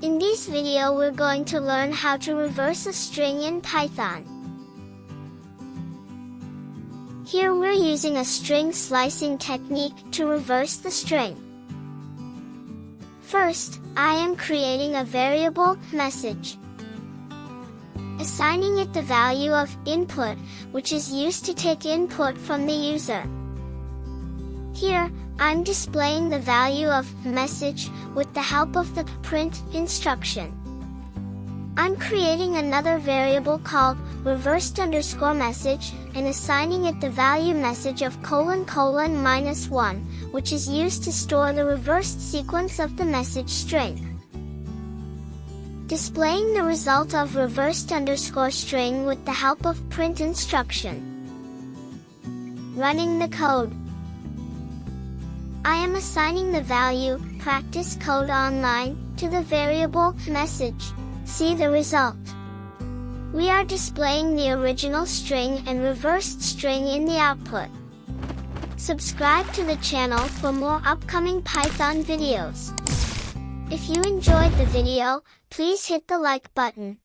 In this video we're going to learn how to reverse a string in Python. Here we're using a string slicing technique to reverse the string. First, I am creating a variable, message, assigning it the value of input, which is used to take input from the user. Here, I'm displaying the value of message with the help of the print instruction. I'm creating another variable called reversed_message and assigning it the value message of ::-1, which is used to store the reversed sequence of the message string. Displaying the result of reversed_string with the help of print instruction. Running the code. I am assigning the value practicecodeonline to the variable message. See the result. We are displaying the original string and reversed string in the output. Subscribe to the channel for more upcoming Python videos. If you enjoyed the video, please hit the like button.